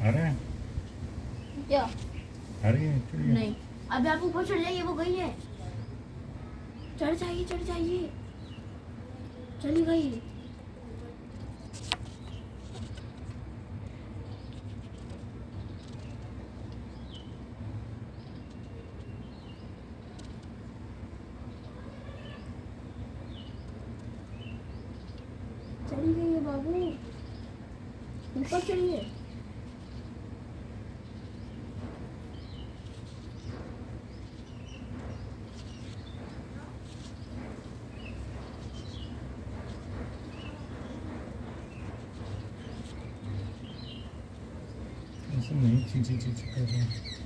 अरे क्या? अरे चलिए। नहीं, अभी आप ऊपर चढ़ जाइए, वो गई है। चढ़ जाइए, चढ़ जाइए, चली गई। चली गई है बाबू, ऊपर चढ़िए। ऐसे नहीं, ची ची ची ची कर रहे हैं।